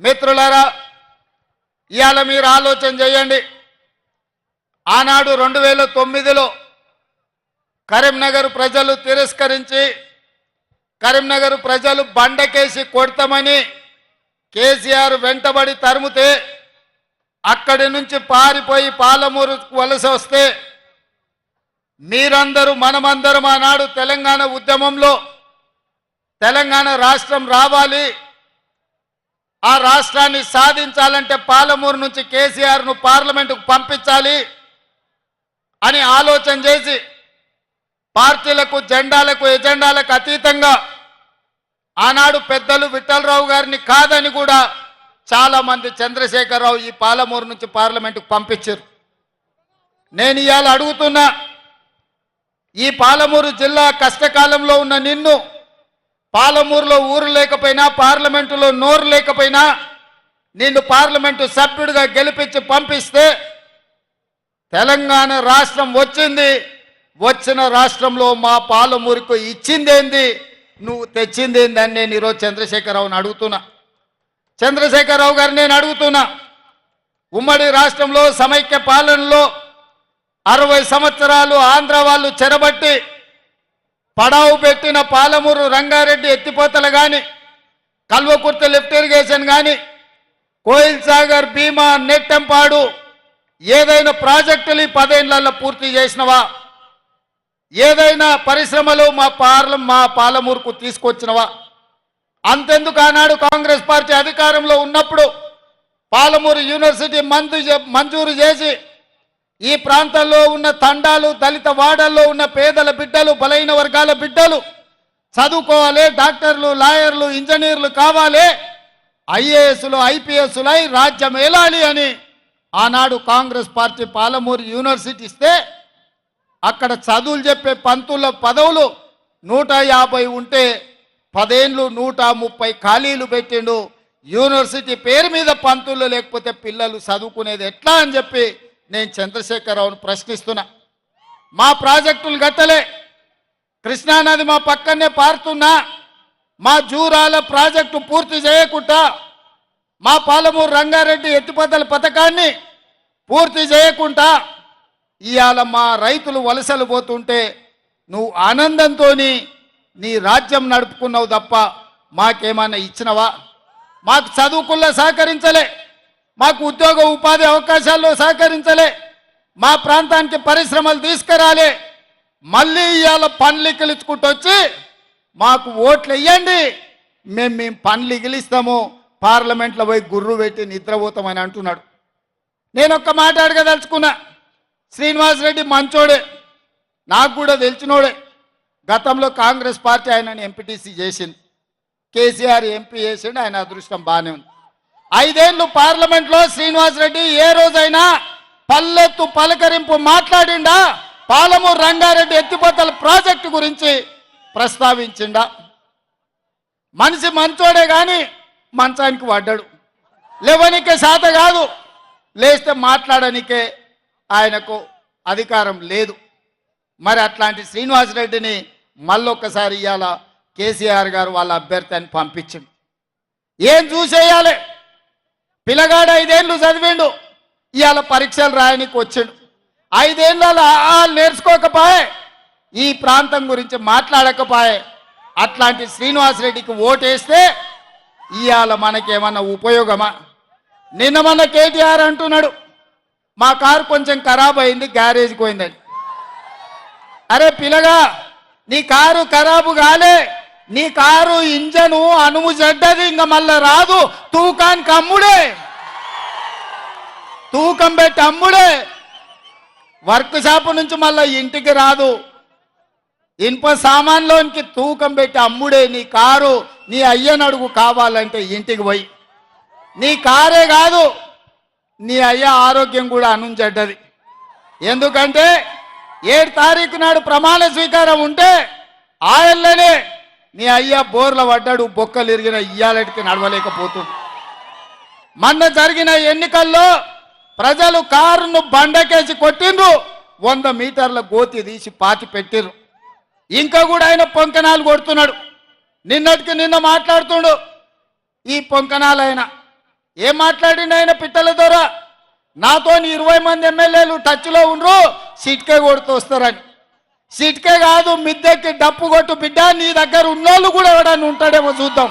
మిత్రులారా, ఇవాళ మీరు ఆలోచన చేయండి. ఆనాడు 2009లో కరీంనగర్ ప్రజలు తిరస్కరించి కరీంనగర్ ప్రజలు బండకేసి కొడతామని కేసీఆర్ వెంటబడి తరుముతే అక్కడి నుంచి పారిపోయి పాలమూరుకు వలస వస్తే మీరందరూ మనమందరం ఆనాడు తెలంగాణ ఉద్యమంలో తెలంగాణ రాష్ట్రం రావాలి, ఆ రాష్ట్రాన్ని సాధించాలంటే పాలమూరు నుంచి కేసీఆర్ను పార్లమెంటుకు పంపించాలి అని ఆలోచన చేసి పార్టీలకు జెండాలకు ఎజెండాలకు అతీతంగా ఆనాడు పెద్దలు విఠలరావు గారిని కాదని కూడా చాలామంది చంద్రశేఖరరావు ఈ పాలమూరు నుంచి పార్లమెంటుకు పంపించారు. నేను ఇవాళ అడుగుతున్నా, ఈ పాలమూరు జిల్లా కష్టకాలంలో ఉన్న నిన్ను పాలమూరులో ఊరు లేకపోయినా పార్లమెంటులో నోరు లేకపోయినా నిన్ను పార్లమెంటు సభ్యుడిగా గెలిపించి పంపిస్తే తెలంగాణ రాష్ట్రం వచ్చింది, వచ్చిన రాష్ట్రంలో మా పాలమూరుకు ఇచ్చిందేంది, నువ్వు తెచ్చిందేంది అని నేను ఈరోజు చంద్రశేఖరరావుని అడుగుతున్నా. చంద్రశేఖరరావు గారిని నేను అడుగుతున్నా, ఉమ్మడి రాష్ట్రంలో సమైక్య పాలనలో 60 సంవత్సరాలు ఆంధ్ర వాళ్ళు చెరబట్టి పడావు పెట్టిన పాలమూరు రంగారెడ్డి ఎత్తిపోతలు కానీ, కల్వకుర్తి లిఫ్ట్ ఇరిగేషన్ కానీ, కోయిల్ సాగర్, భీమా, నెట్టెంపాడు ఏదైనా ప్రాజెక్టులు 10 ఏళ్లలో పూర్తి చేసినవా? ఏదైనా పరిశ్రమలు మా పాలమూరుకు తీసుకొచ్చినవా? అంతెందుకు ఆనాడు కాంగ్రెస్ పార్టీ అధికారంలో ఉన్నప్పుడు పాలమూరు యూనివర్సిటీ మంజూరు చేసి ఈ ప్రాంతాల్లో ఉన్న తండాలు, దళిత వాడల్లో ఉన్న పేదల బిడ్డలు, బలైన వర్గాల బిడ్డలు చదువుకోవాలి, డాక్టర్లు, లాయర్లు, ఇంజనీర్లు కావాలి, ఐఏఎస్లు, ఐపీఎస్లు అయి రాజ్యం ఏలాలి అని ఆనాడు కాంగ్రెస్ పార్టీ పాలమూరు యూనివర్సిటీ ఇస్తే అక్కడ చదువులు చెప్పే పంతుల పదవులు 150 ఉంటే 10 ఏళ్ళు 130 ఖాళీలు పెట్టిండు. యూనివర్సిటీ పేరు మీద పంతులు లేకపోతే పిల్లలు చదువుకునేది ఎట్లా అని చెప్పి నేను చంద్రశేఖరరావును ప్రశ్నిస్తున్నా. మా ప్రాజెక్టులు గట్టలే, కృష్ణానది మా పక్కనే పారుతున్నా, మా జూరాల ప్రాజెక్టు పూర్తి చేయకుండా, మా పాలమూరు రంగారెడ్డి ఎత్తిపోతల పథకాన్ని పూర్తి చేయకుండా ఇవాళ మా రైతులు వలసలు పోతుంటే నువ్వు ఆనందంతో నీ రాజ్యం నడుపుకున్నావు తప్ప మాకేమన్నా ఇచ్చినవా? మాకు చదువుకుల్లో సహకరించలే, మాకు ఉద్యోగ ఉపాధి అవకాశాల్లో సహకరించలే, మా ప్రాంతానికి పరిశ్రమలు తీసుకురాలే. మళ్ళీ ఇవాళ పనులు ఇగిలించుకుంటూ వచ్చి మాకు ఓట్లు వేయండి, మేము పనులు ఇగిలిస్తాము, పార్లమెంట్లో పోయి గుర్రు పెట్టి నిద్రపోతామని అంటున్నాడు. నేను ఒక్క మాట అడగదలుచుకున్నా. శ్రీనివాసరెడ్డి మంచోడే, నాకు కూడా తెలిసినోడే. గతంలో కాంగ్రెస్ పార్టీ ఆయనని ఎంపీటీసీ చేసింది, కేసీఆర్ ఎంపీ చేసిండు, ఆయన అదృష్టం బాగానే ఉంది. 5 ఏళ్ళు పార్లమెంట్లో శ్రీనివాసరెడ్డి ఏ రోజైనా పల్లెత్తు పలకరింపు మాట్లాడిండా? పాలమూరు రంగారెడ్డి ఎత్తిపోతల ప్రాజెక్టు గురించి ప్రస్తావించిండా? మనిషి మంచోడే కానీ మంచానికి పడ్డాడు. లేవనికే శాత కాదు, లేస్తే మాట్లాడనికే ఆయనకు అధికారం లేదు. మరి అట్లాంటి శ్రీనివాసరెడ్డిని మళ్ళొక్కసారి ఇవాళ కేసీఆర్ గారు వాళ్ళ అభ్యర్థి అని పంపించిండు. ఏం చూసేయాలి? పిల్లగాడు 5 ఏళ్ళు చదివిండు, ఇవాళ పరీక్షలు రాయనికి వచ్చిండు. 5 ఏళ్ళలో నేర్చుకోకపోయే, ఈ ప్రాంతం గురించి మాట్లాడకపోయే. అట్లాంటి శ్రీనివాసరెడ్డికి ఓటేస్తే ఇవాళ మనకేమన్నా ఉపయోగమా? నిన్న మన కేటీఆర్ అంటున్నాడు, మా కారు కొంచెం ఖరాబ్ అయింది, గ్యారేజ్కి పోయిందని. అరే పిల్లగా, నీ కారు ఖరాబు కాలే, నీ కారు ఇంజను అనుము చెడ్డది, ఇంకా మళ్ళా రాదు, తూకానికి అమ్ముడే, తూకం పెట్టి అమ్ముడే, వర్క్ షాప్ నుంచి మళ్ళా ఇంటికి రాదు. ఇనుప సామాన్లోనికి తూకం పెట్టి అమ్ముడే నీ కారు. నీ అయ్యనడుగు కావాలంటే ఇంటికి పోయి. నీ కారే కాదు, నీ అయ్య ఆరోగ్యం కూడా అనుంచెడ్డది. ఎందుకంటే 7 తారీఖు నాడు ప్రమాణ స్వీకారం ఉంటే ఆయనలోనే నీ అయ్య బోర్ల పడ్డాడు, బొక్కలు ఇరిగిన ఇయ్యాలటికి నడవలేకపోతుంది. మొన్న జరిగిన ఎన్నికల్లో ప్రజలు కారును బండకేసి కొట్టిండ్రు, 100 మీటర్ల గోతి తీసి పాతి పెట్టిర్రు. ఇంకా కూడా ఆయన పొంకనాలు కొడుతున్నాడు. నిన్నటికి నిన్న మాట్లాడుతుండు, ఈ పొంకనాలైనా ఏం మాట్లాడిండు ఆయన పిట్టల ద్వారా? నాతో 20 మంది ఎమ్మెల్యేలు టచ్లో ఉండ్రు, సిట్కే కొడుతూ వస్తారని. సిట్కే కాదు, మిద్దెక్కి డప్పు కొట్టు బిడ్డ, నీ దగ్గర ఉన్నోళ్ళు కూడా ఎవడన్నా ఉంటాడేమో చూద్దాం.